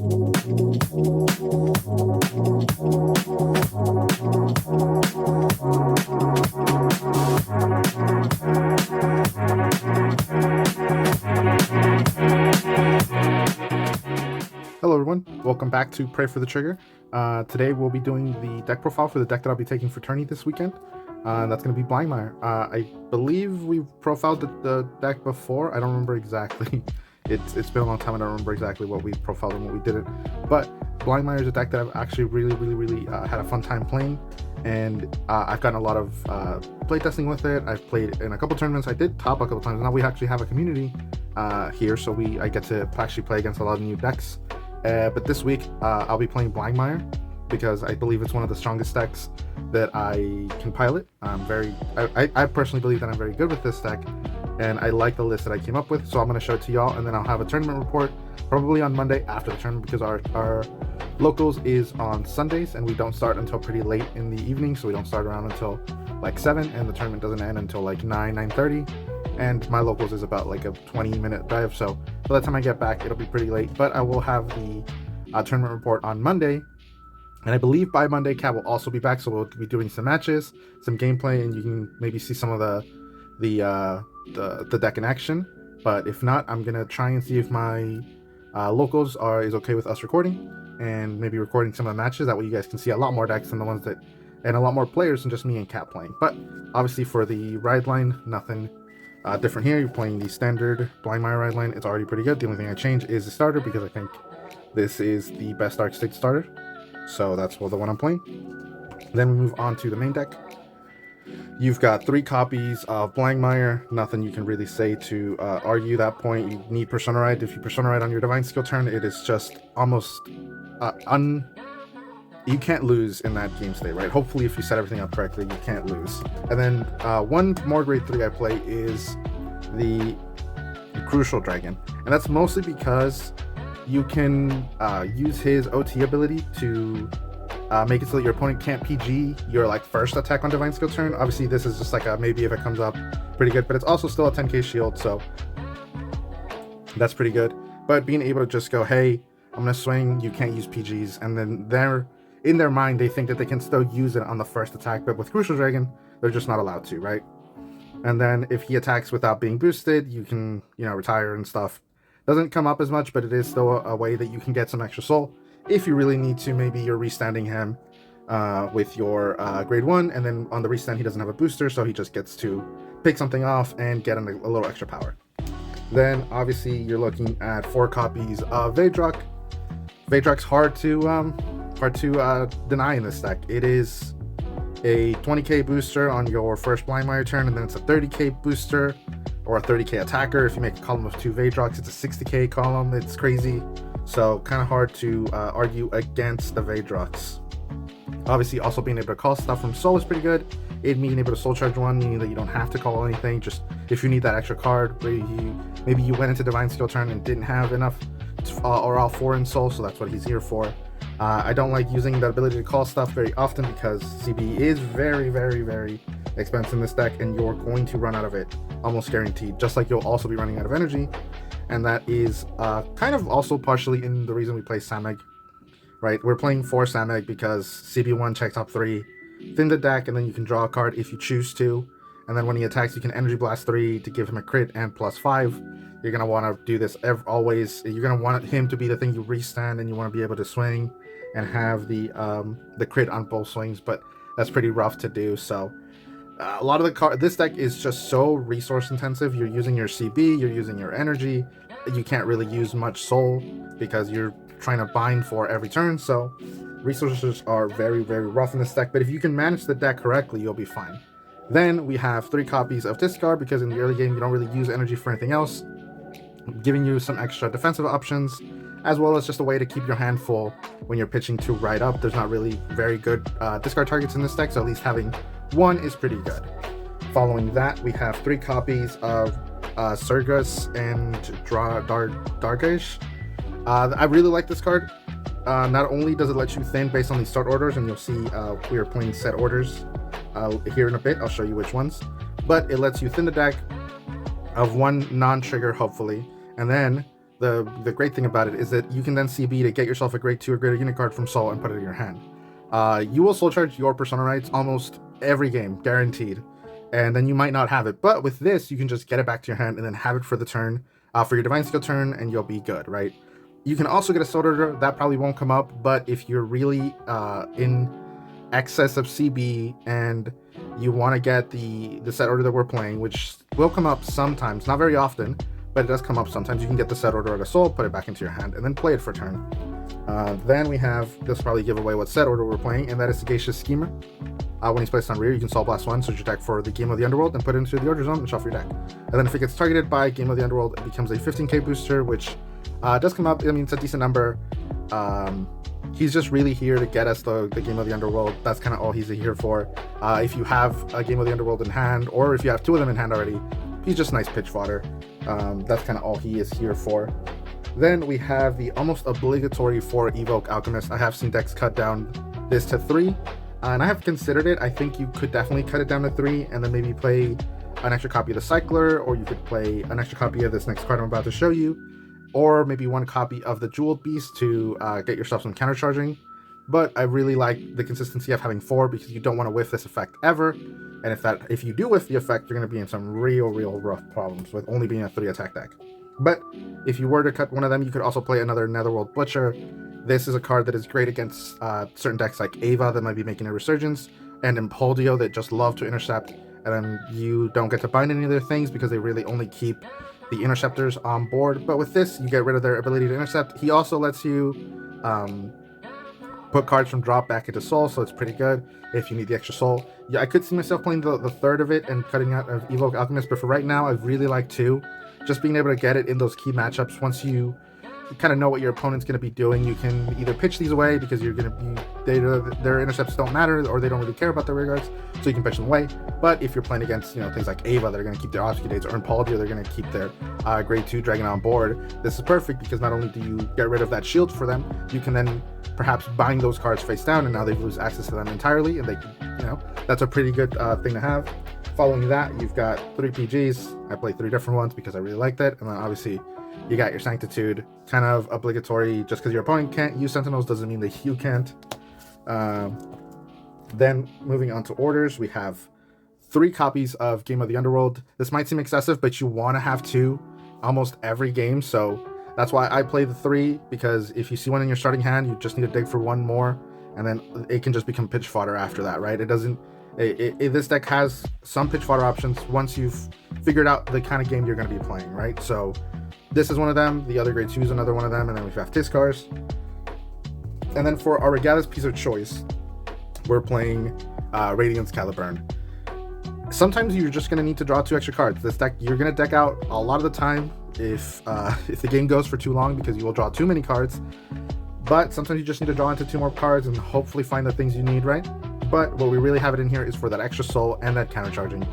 Hello everyone, welcome back to Pray for the Trigger. Today we'll be doing the deck profile for the deck that I'll be taking for tourney this weekend. That's going to be Blangdmire. I believe we've profiled the deck before. I don't remember exactly. It's been a long time. I don't remember exactly what we profiled and what we didn't. But Blangdmire is a deck that I've actually really had a fun time playing. And I've gotten a lot of playtesting with it. I've played in a couple tournaments. I did top a couple times. Now we actually have a community here, so I get to actually play against a lot of new decks. But this week, I'll be playing Blangdmire because I believe it's one of the strongest decks that I can pilot. I personally believe that I'm very good with this deck, and I like the list that I came up with, so I'm going to show it to y'all, and then I'll have a tournament report probably on Monday after the tournament, because our locals is on Sundays, and we don't start until pretty late in the evening, so we don't start around until like 7, and the tournament doesn't end until like 9:30. And my locals is about like a 20-minute drive, so by the time I get back it'll be pretty late. But I will have the tournament report on Monday, and I believe by Monday Cat will also be back, so we'll be doing some matches, some gameplay, and you can maybe see some of the deck in action. But if not, I'm gonna try and see if my locals is okay with us recording, and maybe recording some of the matches. That way you guys can see a lot more decks than the ones that, and a lot more players than just me and Cat playing. But obviously for the ride line, nothing different here. You're playing the standard Blangdmire ride line. It's already pretty good. The only thing I change is the starter, because I think this is the best Dark State starter, so that's the one I'm playing. Then we move on to the main deck. You've got 3 copies of Blangdmire. Nothing you can really say to argue that point. You need Persona Ride. If you Persona Ride on your Divine Skill turn, it is just almost you can't lose in that game state, right? Hopefully, if you set everything up correctly, you can't lose. And then one more grade 3 I play is the Crucial Dragon, and that's mostly because you can use his OT ability to make it so that your opponent can't PG your like first attack on Divine Skill turn. Obviously, this is just like a maybe if it comes up, pretty good, but it's also still a 10k shield, so that's pretty good. But being able to just go, hey, I'm gonna swing, you can't use PGs, and then in their mind, they think that they can still use it on the first attack, but with Crucial Dragon, they're just not allowed to, right? And then if he attacks without being boosted, you can, retire and stuff. Doesn't come up as much, but it is still a way that you can get some extra soul. If you really need to, maybe you're restanding him with your grade 1, and then on the restand, he doesn't have a booster, so he just gets to pick something off and get a little extra power. Then, obviously, you're looking at 4 copies of Vaydrak. Vaydrak's hard to deny in this deck. It is a 20k booster on your first Blangdmire turn, and then it's a 30k booster or a 30k attacker. If you make a column of 2 Vaydraks, it's a 60k column. It's crazy, so kind of hard to argue against the Vaydraks. Obviously, also being able to call stuff from Soul is pretty good. It being able to Soul Charge 1, meaning that you don't have to call anything, just if you need that extra card. Maybe you went into Divine Skill turn and didn't have enough or all 4 in Soul, so that's what he's here for. I don't like using that ability to call stuff very often, because CB is very expensive in this deck, and you're going to run out of it almost guaranteed, just like you'll also be running out of energy. And that is kind of also partially in the reason we play Sameg, right? We're playing 4 Sameg because CB1 checks top 3, thin the deck, and then you can draw a card if you choose to, and then when he attacks you can Energy Blast 3 to give him a crit and +5. You're going to want to do this always. You're going to want him to be the thing you restand, and you want to be able to swing and have the crit on both swings, but that's pretty rough to do. So a lot of this deck is just so resource intensive. You're using your CB, you're using your energy, you can't really use much soul because you're trying to bind for every turn, so resources are very rough in this deck. But if you can manage the deck correctly, you'll be fine. Then we have 3 copies of Discard, because in the early game you don't really use energy for anything else, giving you some extra defensive options, as well as just a way to keep your hand full when you're pitching to ride up. There's not really very good discard targets in this deck, so at least having 1 is pretty good. Following that, we have 3 copies of Surgus and Dargesh. I really like this card. Not only does it let you thin based on the start orders, and you'll see we are playing set orders here in a bit. I'll show you which ones. But it lets you thin the deck of 1 non-trigger, hopefully, and then the great thing about it is that you can then CB to get yourself a grade 2 or greater unit card from Soul and put it in your hand. You will soul charge your persona rights almost every game, guaranteed, and then you might not have it. But with this, you can just get it back to your hand and then have it for the turn, for your Divine Skill turn, and you'll be good, right? You can also get a Soul Order, that probably won't come up, but if you're really in excess of CB and you want to get the set order that we're playing, which will come up sometimes, not very often, but it does come up sometimes. You can get the set order at a soul, put it back into your hand, and then play it for a turn. Then we have, this will probably give away what set order we're playing, and that is Sagacious Schemer. When he's placed on rear, you can Soul Blast 1, search your deck for the Game of the Underworld, and put it into the order zone and shuffle your deck. And then if it gets targeted by Game of the Underworld, it becomes a 15k booster, which does come up. I mean, it's a decent number. He's just really here to get us the Game of the Underworld. That's kind of all he's here for. If you have a Game of the Underworld in hand, or if you have 2 of them in hand already, he's just nice pitch fodder. That's kind of all he is here for. Then we have the almost obligatory 4 Evoke Alchemist. I have seen decks cut down this to 3, and I have considered it. I think you could definitely cut it down to 3, and then maybe play an extra copy of the Cycler, or you could play an extra copy of this next card I'm about to show you, or maybe 1 copy of the Jeweled Beast to get yourself some countercharging. But I really like the consistency of having 4, because you don't want to whiff this effect ever. And if you do whiff the effect, you're going to be in some real rough problems with only being a 3 attack deck. But if you were to cut one of them, you could also play another Netherworld Butcher. This is a card that is great against certain decks like Ava that might be making a resurgence, and Impuldio that just love to intercept, and then you don't get to bind any of their things because they really only keep the interceptors on board. But with this, you get rid of their ability to intercept. He also lets you put cards from drop back into soul, so it's pretty good if you need the extra soul. Yeah, I could see myself playing the third of it and cutting out of Evoke Alchemist, but for right now, I really like 2. Just being able to get it in those key matchups. Once you kind of know what your opponent's going to be doing, you can either pitch these away because you're going to be their intercepts don't matter, or they don't really care about their rear guards, so you can pitch them away. But if you're playing against things like Ava that are going to keep their Obfuscates, or Impuldio they're going to keep their grade 2 dragon on board, this is perfect because not only do you get rid of that shield for them, you can then perhaps bind those cards face down, and now they lose access to them entirely, and they can, that's a pretty good thing to have. Following that, you've got 3 PGs. I play 3 different ones because I really like that. And then obviously you got your Sanctitude, kind of obligatory. Just because your opponent can't use Sentinels doesn't mean that you can't. Then moving on to orders, we have 3 copies of Game of the Underworld. This might seem excessive, but you want to have 2 almost every game. So that's why I play the 3, because if you see one in your starting hand, you just need to dig for 1 more, and then it can just become pitch fodder after that, right? It doesn't... this deck has some pitch fodder options once you've figured out the kind of game you're going to be playing, right? So this is one of them, the other grade 2 is another one of them, and then we have Tiscars. And then for our Regatta's piece of choice, we're playing Radiance Caliburn. Sometimes you're just going to need to draw 2 extra cards. This deck, you're going to deck out a lot of the time if the game goes for too long, because you will draw too many cards. But sometimes you just need to draw into 2 more cards and hopefully find the things you need, right? But what we really have it in here is for that extra soul and that countercharging.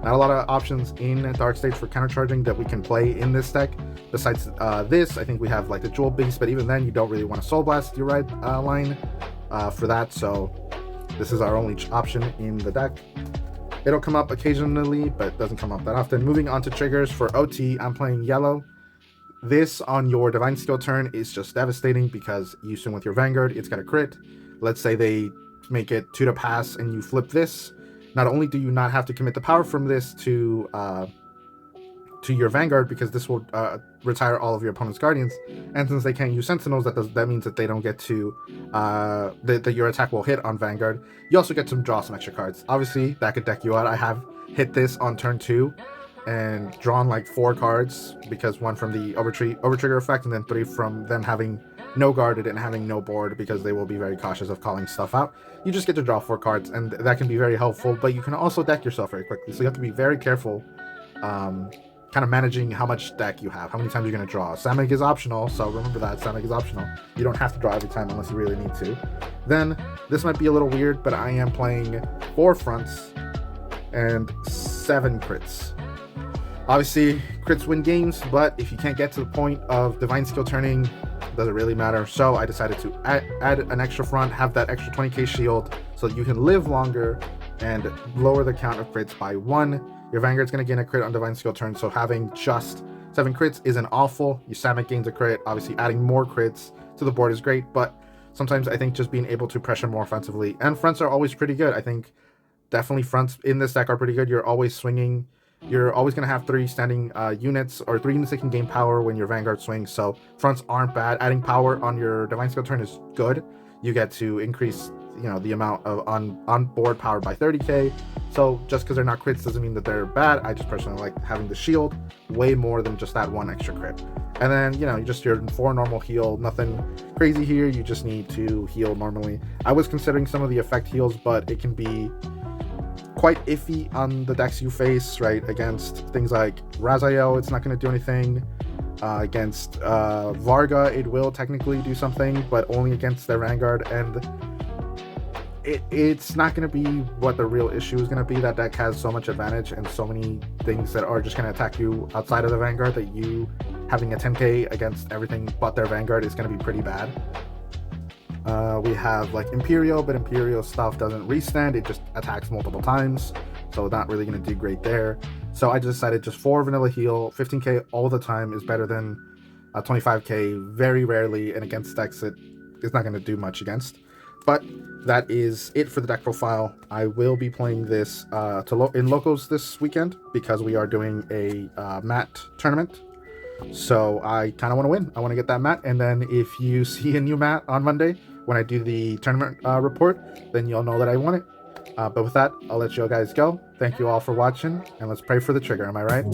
Not a lot of options in Dark Stage for countercharging that we can play in this deck. Besides this, I think we have like the Jewel Beast, but even then you don't really want to Soul Blast your right line for that, so this is our only option in the deck. It'll come up occasionally, but doesn't come up that often. Moving on to triggers, for OT, I'm playing yellow. This on your Divine Skill turn is just devastating because you swing with your Vanguard, it's got a crit. Let's say they make it 2 to pass and you flip this. Not only do you not have to commit the power from this to your Vanguard, because this will retire all of your opponent's Guardians, and since they can't use Sentinels, that means that they don't get to that your attack will hit on Vanguard. You also get to draw some extra cards. Obviously, that could deck you out. I have hit this on turn 2 and drawn like 4 cards, because 1 from the overtrigger effect, and then 3 from them having no guarded and having no board, because they will be very cautious of calling stuff out. You just get to draw 4 cards, and that can be very helpful, but you can also deck yourself very quickly, so you have to be very careful kind of managing how much deck you have, how many times you're going to draw. Samig is optional, so remember that, Samig is optional. You don't have to draw every time unless you really need to. Then, this might be a little weird, but I am playing 4 fronts and 7 crits. Obviously, crits win games, but if you can't get to the point of Divine Skill turning, it doesn't really matter. So I decided to add an extra front, have that extra 20k shield, so that you can live longer and lower the count of crits by 1. Your Vanguard's going to gain a crit on Divine Skill turn, so having just 7 crits isn't awful. Your Samek gains a crit. Obviously, adding more crits to the board is great, but sometimes I think just being able to pressure more offensively, and fronts are always pretty good. I think definitely fronts in this deck are pretty good. You're always swinging. You're always going to have 3 standing units, or 3 units that can gain power when your Vanguard swings, so fronts aren't bad. Adding power on your Divine Skill turn is good. You get to increase, the amount of on-board power by 30k, so just because they're not crits doesn't mean that they're bad. I just personally like having the shield way more than just that 1 extra crit. And then, just your 4 normal heal, nothing crazy here. You just need to heal normally. I was considering some of the effect heals, but it can be quite iffy on the decks you face, right? Against things like Raziel, it's not going to do anything. Against Varga, it will technically do something, but only against their Vanguard, and it's not going to be what the real issue is going to be. That deck has so much advantage and so many things that are just going to attack you outside of the Vanguard that you having a 10k against everything but their Vanguard is going to be pretty bad. We have like Imperial, but Imperial stuff doesn't restand, it just attacks multiple times, so not really going to do great there. So I just decided just 4 vanilla heal. 15k all the time is better than 25k very rarely, and against decks it is not going to do much against. But that is it for the deck profile. I will be playing this in locals this weekend because we are doing a mat tournament. So I kind of want to win. I want to get that mat, and then if you see a new mat on Monday when I do the tournament report, then you'll know that I won it. But with that, I'll let you guys go. Thank you all for watching, and let's pray for the trigger. Am I right?